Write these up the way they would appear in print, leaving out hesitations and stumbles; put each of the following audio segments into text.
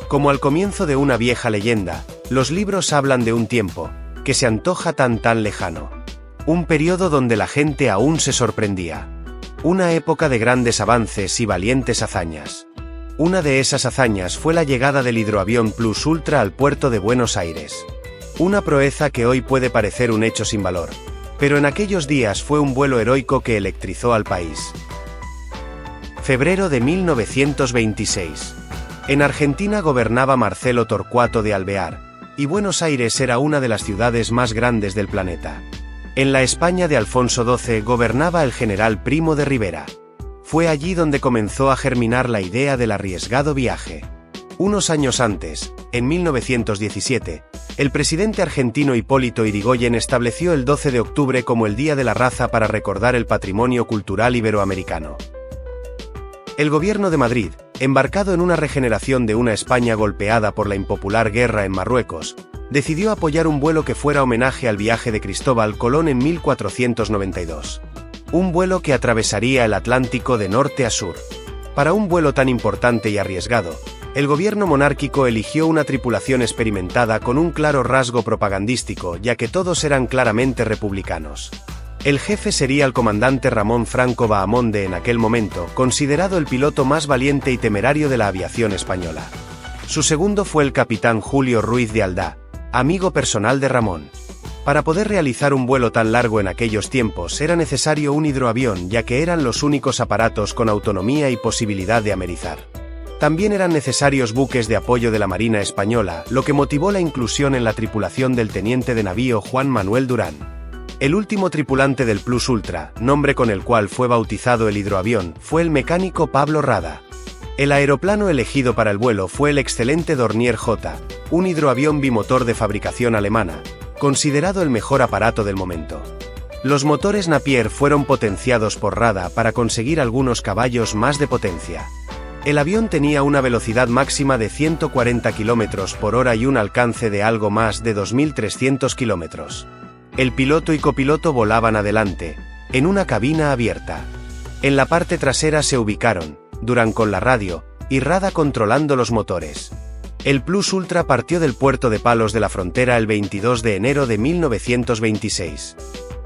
Como al comienzo de una vieja leyenda, los libros hablan de un tiempo, que se antoja tan lejano. Un periodo donde la gente aún se sorprendía. Una época de grandes avances y valientes hazañas. Una de esas hazañas fue la llegada del hidroavión Plus Ultra al puerto de Buenos Aires. Una proeza que hoy puede parecer un hecho sin valor, pero en aquellos días fue un vuelo heroico que electrizó al país. Febrero de 1926. En Argentina gobernaba Marcelo Torcuato de Alvear, y Buenos Aires era una de las ciudades más grandes del planeta. En la España de Alfonso XII gobernaba el general Primo de Rivera. Fue allí donde comenzó a germinar la idea del arriesgado viaje. Unos años antes, en 1917, el presidente argentino Hipólito Yrigoyen estableció el 12 de octubre como el Día de la Raza para recordar el patrimonio cultural iberoamericano. El gobierno de Madrid, embarcado en una regeneración de una España golpeada por la impopular guerra en Marruecos, decidió apoyar un vuelo que fuera homenaje al viaje de Cristóbal Colón en 1492. Un vuelo que atravesaría el Atlántico de norte a sur. Para un vuelo tan importante y arriesgado, el gobierno monárquico eligió una tripulación experimentada con un claro rasgo propagandístico, ya que todos eran claramente republicanos. El jefe sería el comandante Ramón Franco Bahamonde, en aquel momento, considerado el piloto más valiente y temerario de la aviación española. Su segundo fue el capitán Julio Ruiz de Aldá, amigo personal de Ramón. Para poder realizar un vuelo tan largo en aquellos tiempos era necesario un hidroavión, ya que eran los únicos aparatos con autonomía y posibilidad de amerizar. También eran necesarios buques de apoyo de la Marina Española, lo que motivó la inclusión en la tripulación del teniente de navío Juan Manuel Durán. El último tripulante del Plus Ultra, nombre con el cual fue bautizado el hidroavión, fue el mecánico Pablo Rada. El aeroplano elegido para el vuelo fue el excelente Dornier J, un hidroavión bimotor de fabricación alemana, considerado el mejor aparato del momento. Los motores Napier fueron potenciados por Rada para conseguir algunos caballos más de potencia. El avión tenía una velocidad máxima de 140 km por hora y un alcance de algo más de 2.300 km. El piloto y copiloto volaban adelante, en una cabina abierta. En la parte trasera se ubicaron Durán con la radio, y Rada controlando los motores. El Plus Ultra partió del puerto de Palos de la Frontera el 22 de enero de 1926.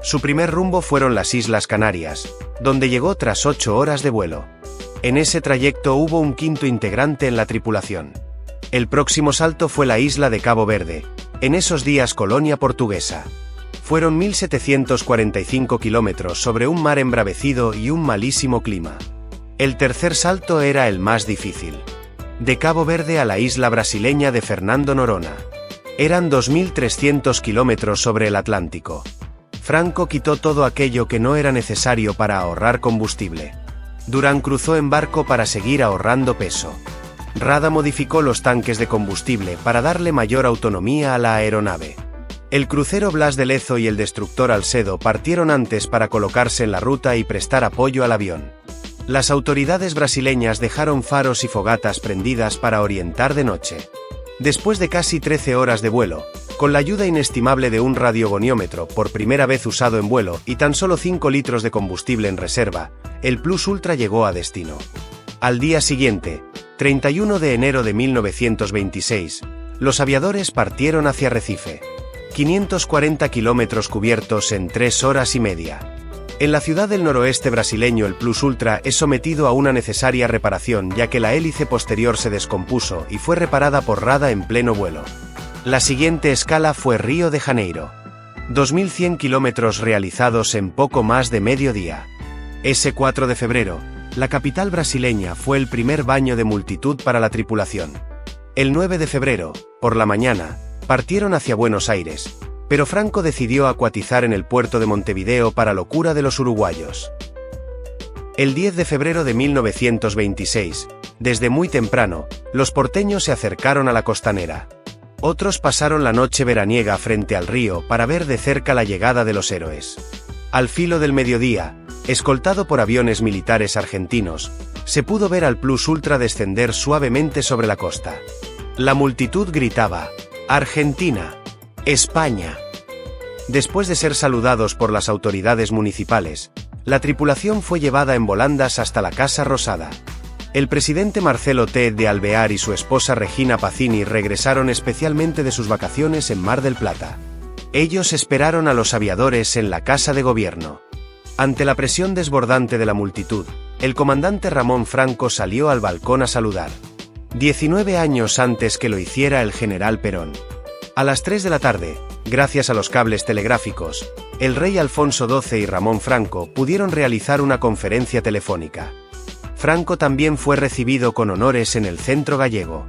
Su primer rumbo fueron las Islas Canarias, donde llegó tras 8 horas de vuelo. En ese trayecto hubo un quinto integrante en la tripulación. El próximo salto fue la isla de Cabo Verde, en esos días colonia portuguesa. Fueron 1.745 kilómetros sobre un mar embravecido y un malísimo clima. El tercer salto era el más difícil. De Cabo Verde a la isla brasileña de Fernando Noronha. Eran 2.300 kilómetros sobre el Atlántico. Franco quitó todo aquello que no era necesario para ahorrar combustible. Durán cruzó en barco para seguir ahorrando peso. Rada modificó los tanques de combustible para darle mayor autonomía a la aeronave. El crucero Blas de Lezo y el destructor Alcedo partieron antes para colocarse en la ruta y prestar apoyo al avión. Las autoridades brasileñas dejaron faros y fogatas prendidas para orientar de noche. Después de casi 13 horas de vuelo, con la ayuda inestimable de un radiogoniómetro por primera vez usado en vuelo y tan solo 5 litros de combustible en reserva, el Plus Ultra llegó a destino. Al día siguiente, 31 de enero de 1926, los aviadores partieron hacia Recife. 540 kilómetros cubiertos en 3 horas y media. En la ciudad del noroeste brasileño el Plus Ultra es sometido a una necesaria reparación, ya que la hélice posterior se descompuso y fue reparada por Rada en pleno vuelo. La siguiente escala fue Río de Janeiro. 2.100 kilómetros realizados en poco más de medio día. Ese 4 de febrero, la capital brasileña fue el primer baño de multitud para la tripulación. El 9 de febrero, por la mañana, partieron hacia Buenos Aires, pero Franco decidió acuatizar en el puerto de Montevideo para locura de los uruguayos. El 10 de febrero de 1926, desde muy temprano, los porteños se acercaron a la costanera. Otros pasaron la noche veraniega frente al río para ver de cerca la llegada de los héroes. Al filo del mediodía, escoltado por aviones militares argentinos, se pudo ver al Plus Ultra descender suavemente sobre la costa. La multitud gritaba: ¡Argentina! ¡España! Después de ser saludados por las autoridades municipales, la tripulación fue llevada en volandas hasta la Casa Rosada. El presidente Marcelo T. de Alvear y su esposa Regina Pacini regresaron especialmente de sus vacaciones en Mar del Plata. Ellos esperaron a los aviadores en la Casa de Gobierno. Ante la presión desbordante de la multitud, el comandante Ramón Franco salió al balcón a saludar. 19 años antes que lo hiciera el general Perón. A las 3 de la tarde, gracias a los cables telegráficos, el rey Alfonso XII y Ramón Franco pudieron realizar una conferencia telefónica. Franco también fue recibido con honores en el Centro Gallego.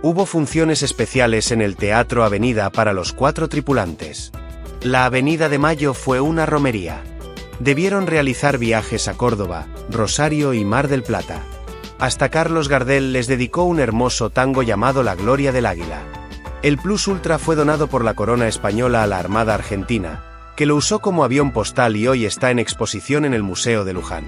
Hubo funciones especiales en el Teatro Avenida para los 4 tripulantes. La Avenida de Mayo fue una romería. Debieron realizar viajes a Córdoba, Rosario y Mar del Plata. Hasta Carlos Gardel les dedicó un hermoso tango llamado La Gloria del Águila. El Plus Ultra fue donado por la corona española a la Armada Argentina, que lo usó como avión postal y hoy está en exposición en el Museo de Luján.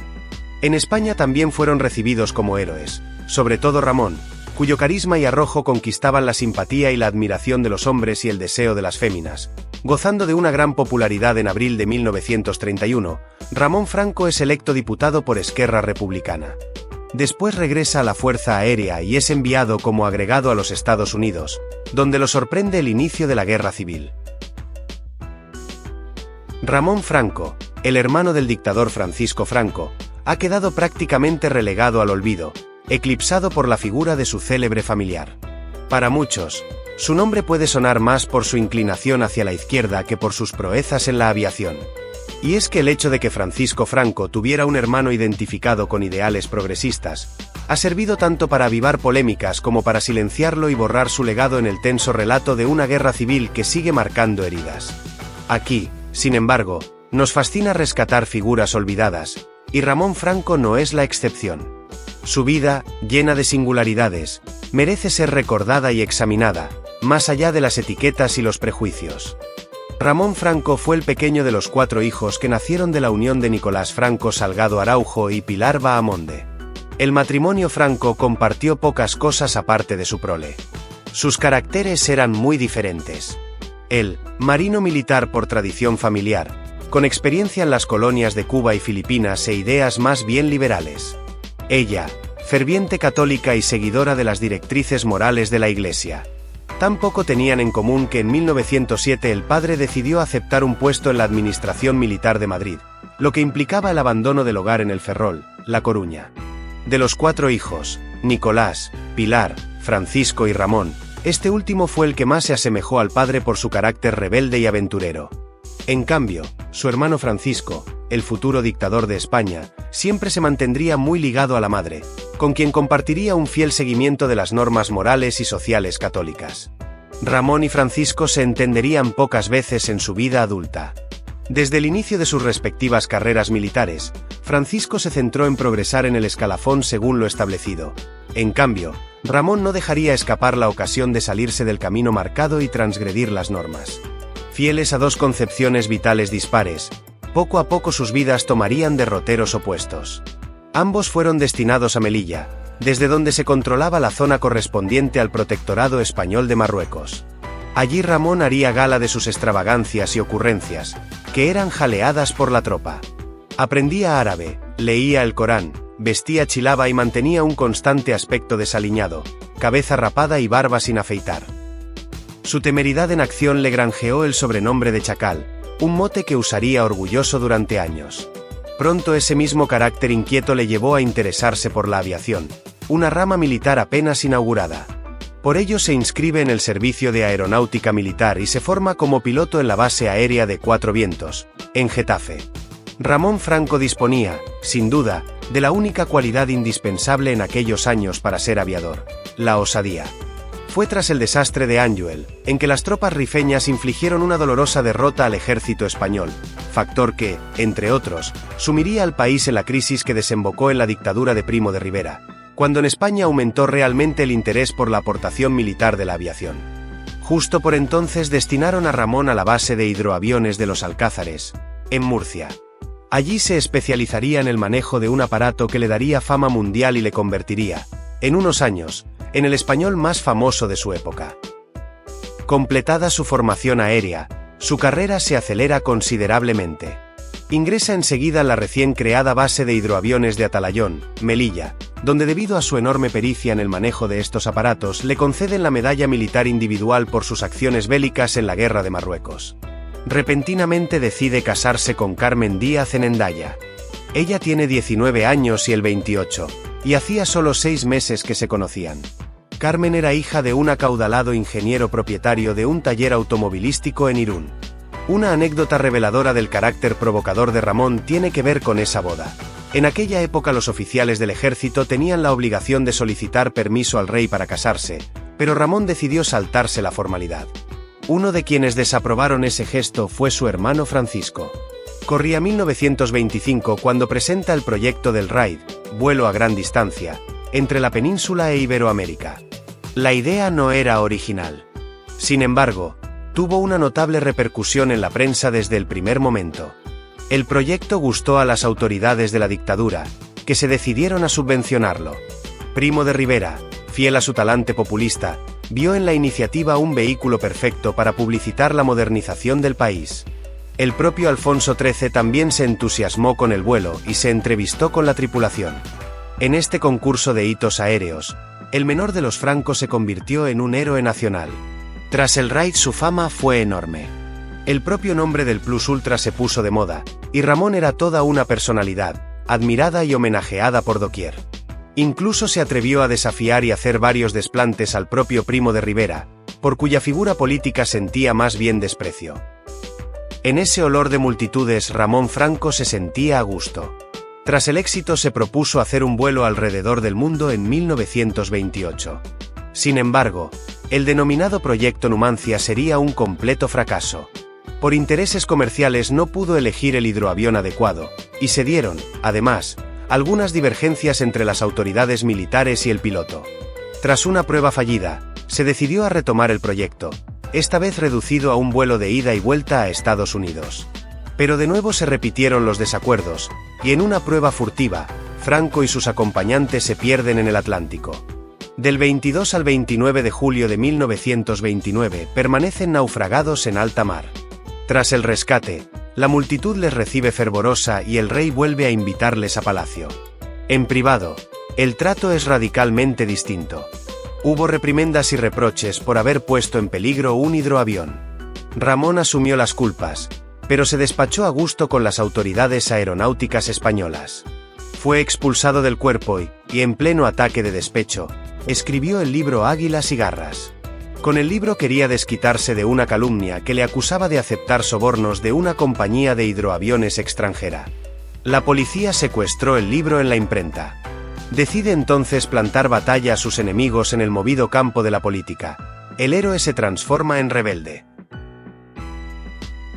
En España también fueron recibidos como héroes, sobre todo Ramón, cuyo carisma y arrojo conquistaban la simpatía y la admiración de los hombres y el deseo de las féminas. Gozando de una gran popularidad en abril de 1931, Ramón Franco es electo diputado por Esquerra Republicana. Después regresa a la Fuerza Aérea y es enviado como agregado a los Estados Unidos, donde lo sorprende el inicio de la Guerra Civil. Ramón Franco, el hermano del dictador Francisco Franco, ha quedado prácticamente relegado al olvido, eclipsado por la figura de su célebre familiar. Para muchos, su nombre puede sonar más por su inclinación hacia la izquierda que por sus proezas en la aviación. Y es que el hecho de que Francisco Franco tuviera un hermano identificado con ideales progresistas, ha servido tanto para avivar polémicas como para silenciarlo y borrar su legado en el tenso relato de una guerra civil que sigue marcando heridas. Aquí, sin embargo, nos fascina rescatar figuras olvidadas, y Ramón Franco no es la excepción. Su vida, llena de singularidades, merece ser recordada y examinada, más allá de las etiquetas y los prejuicios. Ramón Franco fue el pequeño de los 4 hijos que nacieron de la unión de Nicolás Franco Salgado Araujo y Pilar Bahamonde. El matrimonio Franco compartió pocas cosas aparte de su prole. Sus caracteres eran muy diferentes. Él, marino militar por tradición familiar, con experiencia en las colonias de Cuba y Filipinas e ideas más bien liberales. Ella, ferviente católica y seguidora de las directrices morales de la Iglesia. Tan poco tenían en común que en 1907 el padre decidió aceptar un puesto en la Administración Militar de Madrid, lo que implicaba el abandono del hogar en el Ferrol, La Coruña. De los 4 hijos, Nicolás, Pilar, Francisco y Ramón, este último fue el que más se asemejó al padre por su carácter rebelde y aventurero. En cambio, su hermano Francisco, el futuro dictador de España, siempre se mantendría muy ligado a la madre, con quien compartiría un fiel seguimiento de las normas morales y sociales católicas. Ramón y Francisco se entenderían pocas veces en su vida adulta. Desde el inicio de sus respectivas carreras militares, Francisco se centró en progresar en el escalafón según lo establecido. En cambio, Ramón no dejaría escapar la ocasión de salirse del camino marcado y transgredir las normas. Fieles a 2 concepciones vitales dispares, poco a poco sus vidas tomarían derroteros opuestos. Ambos fueron destinados a Melilla, desde donde se controlaba la zona correspondiente al protectorado español de Marruecos. Allí Ramón haría gala de sus extravagancias y ocurrencias, que eran jaleadas por la tropa. Aprendía árabe, leía el Corán, vestía chilaba y mantenía un constante aspecto desaliñado, cabeza rapada y barba sin afeitar. Su temeridad en acción le granjeó el sobrenombre de Chacal, un mote que usaría orgulloso durante años. Pronto ese mismo carácter inquieto le llevó a interesarse por la aviación, una rama militar apenas inaugurada. Por ello se inscribe en el Servicio de Aeronáutica Militar y se forma como piloto en la base aérea de Cuatro Vientos, en Getafe. Ramón Franco disponía, sin duda, de la única cualidad indispensable en aquellos años para ser aviador: la osadía. Fue tras el desastre de Anduel, en que las tropas rifeñas infligieron una dolorosa derrota al ejército español, factor que, entre otros, sumiría al país en la crisis que desembocó en la dictadura de Primo de Rivera, cuando en España aumentó realmente el interés por la aportación militar de la aviación. Justo por entonces destinaron a Ramón a la base de hidroaviones de los Alcázares, en Murcia. Allí se especializaría en el manejo de un aparato que le daría fama mundial y le convertiría, en unos años, en el español más famoso de su época. Completada su formación aérea, su carrera se acelera considerablemente. Ingresa enseguida en la recién creada base de hidroaviones de Atalayón, Melilla, donde debido a su enorme pericia en el manejo de estos aparatos le conceden la medalla militar individual por sus acciones bélicas en la Guerra de Marruecos. Repentinamente decide casarse con Carmen Díaz en Hendaya. Ella tiene 19 años y él 28, y hacía solo 6 meses que se conocían. Carmen era hija de un acaudalado ingeniero propietario de un taller automovilístico en Irún. Una anécdota reveladora del carácter provocador de Ramón tiene que ver con esa boda. En aquella época los oficiales del ejército tenían la obligación de solicitar permiso al rey para casarse, pero Ramón decidió saltarse la formalidad. Uno de quienes desaprobaron ese gesto fue su hermano Francisco. Corría 1925 cuando presenta el proyecto del RAID, vuelo a gran distancia, entre la península e Iberoamérica. La idea no era original. Sin embargo, tuvo una notable repercusión en la prensa desde el primer momento. El proyecto gustó a las autoridades de la dictadura, que se decidieron a subvencionarlo. Primo de Rivera, fiel a su talante populista, vio en la iniciativa un vehículo perfecto para publicitar la modernización del país. El propio Alfonso XIII también se entusiasmó con el vuelo y se entrevistó con la tripulación. En este concurso de hitos aéreos, el menor de los Franco se convirtió en un héroe nacional. Tras el RAID su fama fue enorme. El propio nombre del Plus Ultra se puso de moda, y Ramón era toda una personalidad, admirada y homenajeada por doquier. Incluso se atrevió a desafiar y hacer varios desplantes al propio Primo de Rivera, por cuya figura política sentía más bien desprecio. En ese olor de multitudes Ramón Franco se sentía a gusto. Tras el éxito se propuso hacer un vuelo alrededor del mundo en 1928. Sin embargo, el denominado Proyecto Numancia sería un completo fracaso. Por intereses comerciales no pudo elegir el hidroavión adecuado, y se dieron, además, algunas divergencias entre las autoridades militares y el piloto. Tras una prueba fallida, se decidió a retomar el proyecto, esta vez reducido a un vuelo de ida y vuelta a Estados Unidos. Pero de nuevo se repitieron los desacuerdos, y en una prueba furtiva, Franco y sus acompañantes se pierden en el Atlántico. Del 22 al 29 de julio de 1929 permanecen naufragados en alta mar. Tras el rescate, la multitud les recibe fervorosa y el rey vuelve a invitarles a palacio. En privado, el trato es radicalmente distinto. Hubo reprimendas y reproches por haber puesto en peligro un hidroavión. Ramón asumió las culpas, pero se despachó a gusto con las autoridades aeronáuticas españolas. Fue expulsado del cuerpo y, en pleno ataque de despecho, escribió el libro Águilas y Garras. Con el libro quería desquitarse de una calumnia que le acusaba de aceptar sobornos de una compañía de hidroaviones extranjera. La policía secuestró el libro en la imprenta. Decide entonces plantar batalla a sus enemigos en el movido campo de la política. El héroe se transforma en rebelde.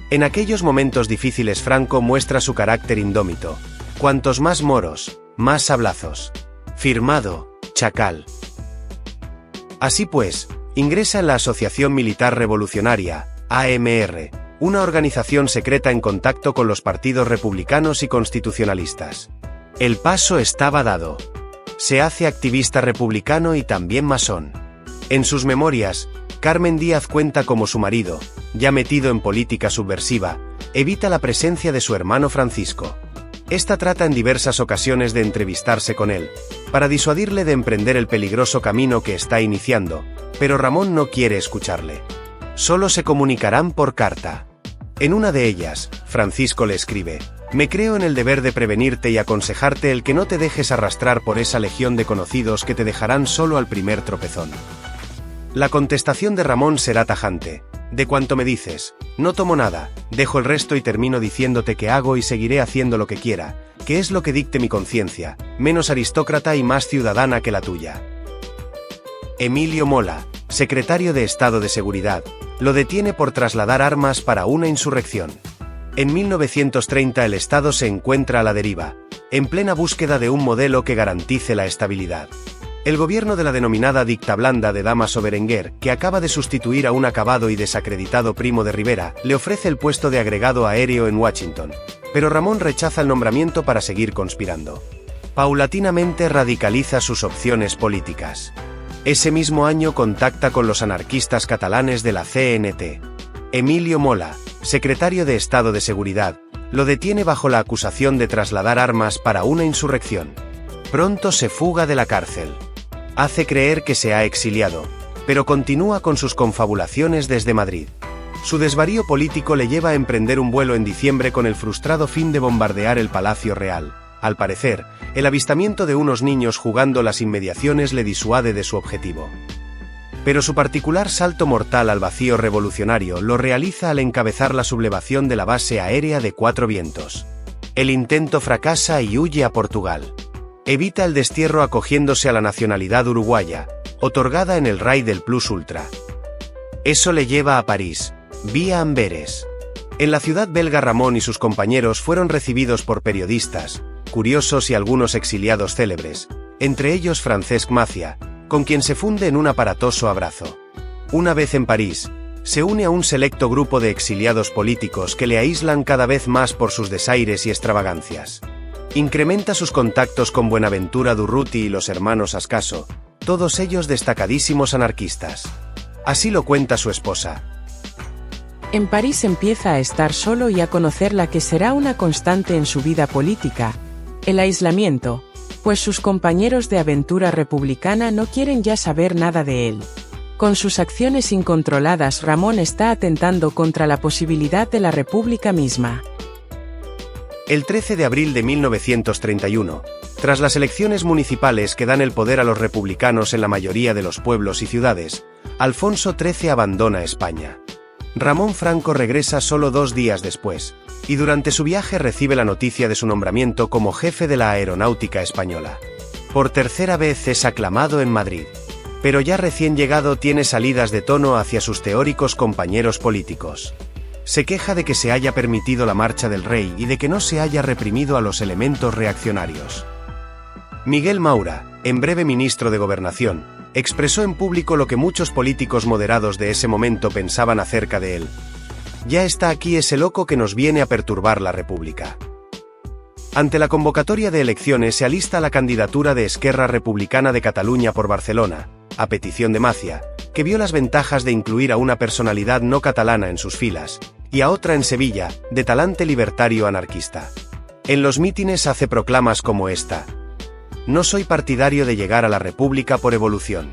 En aquellos momentos difíciles Franco muestra su carácter indómito. Cuantos más moros, más sablazos. Firmado, Chacal. Así pues, ingresa en la Asociación Militar Revolucionaria, AMR, una organización secreta en contacto con los partidos republicanos y constitucionalistas. El paso estaba dado. Se hace activista republicano y también masón. En sus memorias, Carmen Díaz cuenta cómo su marido, ya metido en política subversiva, evita la presencia de su hermano Francisco. Esta trata en diversas ocasiones de entrevistarse con él, para disuadirle de emprender el peligroso camino que está iniciando, pero Ramón no quiere escucharle. Solo se comunicarán por carta. En una de ellas, Francisco le escribe: «Me creo en el deber de prevenirte y aconsejarte el que no te dejes arrastrar por esa legión de conocidos que te dejarán solo al primer tropezón». La contestación de Ramón será tajante: «De cuanto me dices, no tomo nada, dejo el resto y termino diciéndote que hago y seguiré haciendo lo que quiera, que es lo que dicte mi conciencia, menos aristócrata y más ciudadana que la tuya». Emilio Mola, secretario de Estado de Seguridad, lo detiene por trasladar armas para una insurrección. En 1930 el Estado se encuentra a la deriva, en plena búsqueda de un modelo que garantice la estabilidad. El gobierno de la denominada dicta blanda de Dámaso Berenguer, que acaba de sustituir a un acabado y desacreditado Primo de Rivera, le ofrece el puesto de agregado aéreo en Washington, pero Ramón rechaza el nombramiento para seguir conspirando. Paulatinamente radicaliza sus opciones políticas. Ese mismo año contacta con los anarquistas catalanes de la CNT. Emilio Mola, secretario de Estado de Seguridad, lo detiene bajo la acusación de trasladar armas para una insurrección. Pronto se fuga de la cárcel. Hace creer que se ha exiliado, pero continúa con sus confabulaciones desde Madrid. Su desvarío político le lleva a emprender un vuelo en diciembre con el frustrado fin de bombardear el Palacio Real. Al parecer, el avistamiento de unos niños jugando las inmediaciones le disuade de su objetivo. Pero su particular salto mortal al vacío revolucionario lo realiza al encabezar la sublevación de la base aérea de Cuatro Vientos. El intento fracasa y huye a Portugal. Evita el destierro acogiéndose a la nacionalidad uruguaya, otorgada en el Rey del Plus Ultra. Eso le lleva a París, vía Amberes. En la ciudad belga Ramón y sus compañeros fueron recibidos por periodistas, curiosos y algunos exiliados célebres, entre ellos Francesc Macia, con quien se funde en un aparatoso abrazo. Una vez en París, se une a un selecto grupo de exiliados políticos que le aíslan cada vez más por sus desaires y extravagancias. Incrementa sus contactos con Buenaventura Durruti y los hermanos Ascaso, todos ellos destacadísimos anarquistas. Así lo cuenta su esposa. En París empieza a estar solo y a conocer la que será una constante en su vida política: el aislamiento, pues sus compañeros de aventura republicana no quieren ya saber nada de él. Con sus acciones incontroladas, Ramón está atentando contra la posibilidad de la República misma. El 13 de abril de 1931, tras las elecciones municipales que dan el poder a los republicanos en la mayoría de los pueblos y ciudades, Alfonso XIII abandona España. Ramón Franco regresa solo 2 días después, y durante su viaje recibe la noticia de su nombramiento como jefe de la Aeronáutica Española. Por tercera vez es aclamado en Madrid, pero ya recién llegado tiene salidas de tono hacia sus teóricos compañeros políticos. Se queja de que se haya permitido la marcha del rey y de que no se haya reprimido a los elementos reaccionarios. Miguel Maura, en breve ministro de Gobernación, expresó en público lo que muchos políticos moderados de ese momento pensaban acerca de él. Ya está aquí ese loco que nos viene a perturbar la República. Ante la convocatoria de elecciones se alista la candidatura de Esquerra Republicana de Cataluña por Barcelona, a petición de Macia, que vio las ventajas de incluir a una personalidad no catalana en sus filas, y a otra en Sevilla, de talante libertario anarquista. En los mítines hace proclamas como esta: no soy partidario de llegar a la República por evolución.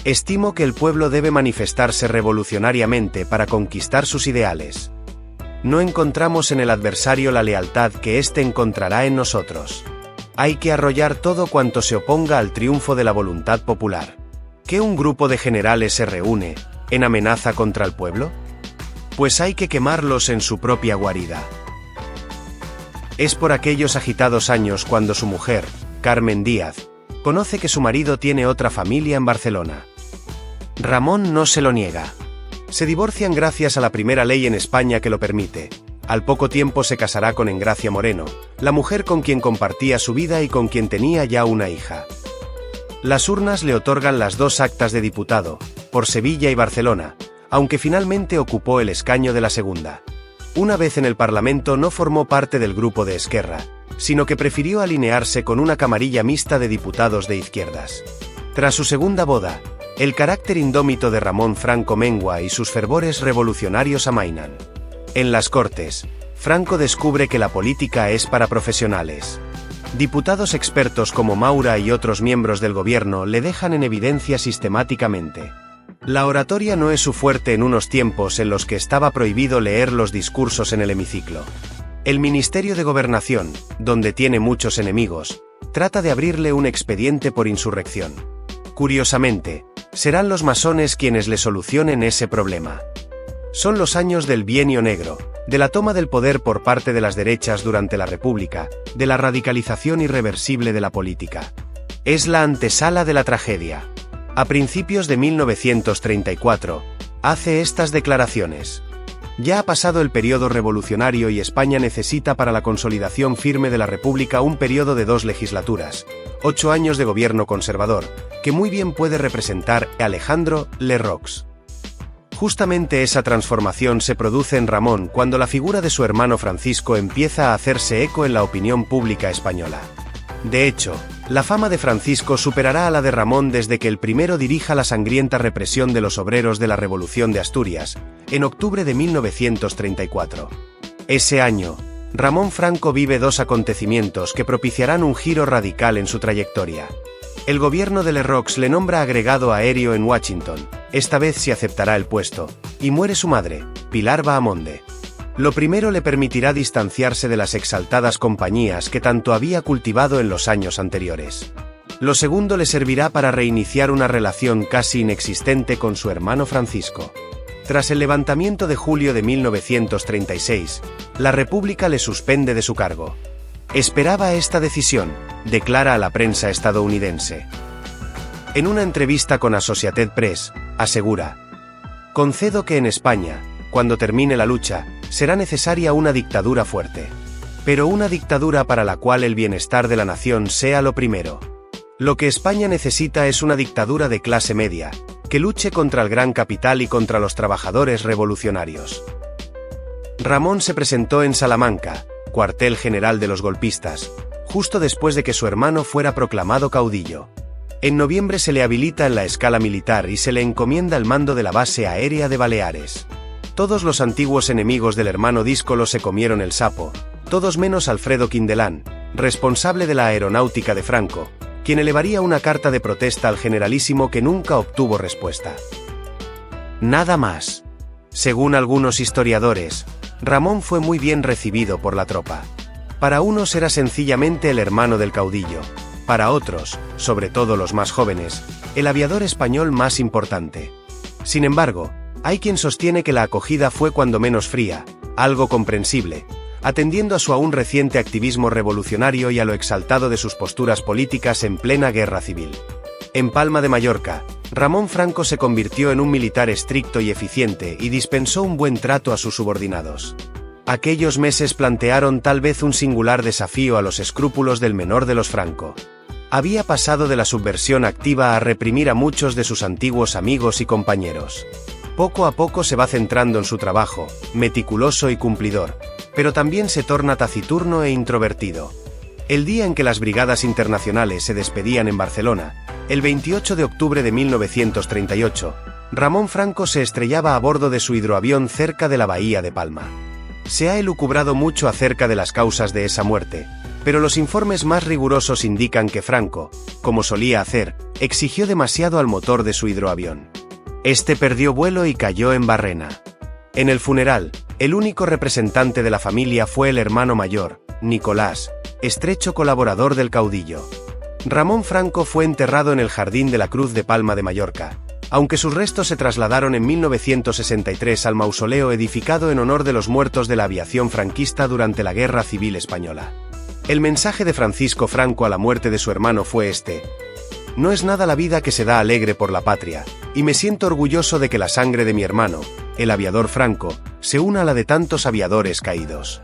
Estimo que el pueblo debe manifestarse revolucionariamente para conquistar sus ideales. No encontramos en el adversario la lealtad que éste encontrará en nosotros. Hay que arrollar todo cuanto se oponga al triunfo de la voluntad popular. ¿Que un grupo de generales se reúne en amenaza contra el pueblo? Pues hay que quemarlos en su propia guarida. Es por aquellos agitados años cuando su mujer, Carmen Díaz, conoce que su marido tiene otra familia en Barcelona. Ramón no se lo niega. Se divorcian gracias a la primera ley en España que lo permite. Al poco tiempo se casará con Engracia Moreno, la mujer con quien compartía su vida y con quien tenía ya una hija. Las urnas le otorgan las 2 actas de diputado, por Sevilla y Barcelona, aunque finalmente ocupó el escaño de la segunda. Una vez en el Parlamento no formó parte del grupo de Esquerra, sino que prefirió alinearse con una camarilla mixta de diputados de izquierdas. Tras su segunda boda, el carácter indómito de Ramón Franco mengua y sus fervores revolucionarios amainan. En las Cortes, Franco descubre que la política es para profesionales. Diputados expertos como Maura y otros miembros del gobierno le dejan en evidencia sistemáticamente. La oratoria no es su fuerte en unos tiempos en los que estaba prohibido leer los discursos en el hemiciclo. El Ministerio de Gobernación, donde tiene muchos enemigos, trata de abrirle un expediente por insurrección. Curiosamente, serán los masones quienes le solucionen ese problema. Son los años del Bienio Negro, de la toma del poder por parte de las derechas durante la República, de la radicalización irreversible de la política. Es la antesala de la tragedia. A principios de 1934, hace estas declaraciones: ya ha pasado el periodo revolucionario y España necesita para la consolidación firme de la República un periodo de 2 legislaturas, 8 años de gobierno conservador, que muy bien puede representar Alejandro Lerroux. Justamente esa transformación se produce en Ramón cuando la figura de su hermano Francisco empieza a hacerse eco en la opinión pública española. De hecho, la fama de Francisco superará a la de Ramón desde que el primero dirija la sangrienta represión de los obreros de la Revolución de Asturias, en octubre de 1934. Ese año, Ramón Franco vive dos acontecimientos que propiciarán un giro radical en su trayectoria. El gobierno de Lerroux le nombra agregado aéreo en Washington, esta vez si aceptará el puesto, y muere su madre, Pilar Bahamonde. Lo primero le permitirá distanciarse de las exaltadas compañías que tanto había cultivado en los años anteriores. Lo segundo le servirá para reiniciar una relación casi inexistente con su hermano Francisco. Tras el levantamiento de julio de 1936, la República le suspende de su cargo. Esperaba esta decisión, declara a la prensa estadounidense. En una entrevista con Associated Press, asegura: "Concedo que en España, cuando termine la lucha, será necesaria una dictadura fuerte. Pero una dictadura para la cual el bienestar de la nación sea lo primero. Lo que España necesita es una dictadura de clase media, que luche contra el gran capital y contra los trabajadores revolucionarios". Ramón se presentó en Salamanca, cuartel general de los golpistas, justo después de que su hermano fuera proclamado caudillo. En noviembre se le habilita en la escala militar y se le encomienda el mando de la base aérea de Baleares. Todos los antiguos enemigos del hermano díscolo se comieron el sapo, todos menos Alfredo Quindelán, responsable de la aeronáutica de Franco, quien elevaría una carta de protesta al generalísimo que nunca obtuvo respuesta. Nada más. Según algunos historiadores, Ramón fue muy bien recibido por la tropa. Para unos era sencillamente el hermano del caudillo, para otros, sobre todo los más jóvenes, el aviador español más importante. Sin embargo, hay quien sostiene que la acogida fue cuando menos fría, algo comprensible, atendiendo a su aún reciente activismo revolucionario y a lo exaltado de sus posturas políticas en plena guerra civil. En Palma de Mallorca, Ramón Franco se convirtió en un militar estricto y eficiente y dispensó un buen trato a sus subordinados. Aquellos meses plantearon tal vez un singular desafío a los escrúpulos del menor de los Franco. Había pasado de la subversión activa a reprimir a muchos de sus antiguos amigos y compañeros. Poco a poco se va centrando en su trabajo, meticuloso y cumplidor, pero también se torna taciturno e introvertido. El día en que las brigadas internacionales se despedían en Barcelona, el 28 de octubre de 1938, Ramón Franco se estrellaba a bordo de su hidroavión cerca de la bahía de Palma. Se ha elucubrado mucho acerca de las causas de esa muerte, pero los informes más rigurosos indican que Franco, como solía hacer, exigió demasiado al motor de su hidroavión. Este perdió vuelo y cayó en Barrena. En el funeral, el único representante de la familia fue el hermano mayor, Nicolás, estrecho colaborador del caudillo. Ramón Franco fue enterrado en el Jardín de la Cruz de Palma de Mallorca, aunque sus restos se trasladaron en 1963 al mausoleo edificado en honor de los muertos de la aviación franquista durante la Guerra Civil Española. El mensaje de Francisco Franco a la muerte de su hermano fue este: "No es nada la vida que se da alegre por la patria, y me siento orgulloso de que la sangre de mi hermano, el aviador Franco, se una a la de tantos aviadores caídos".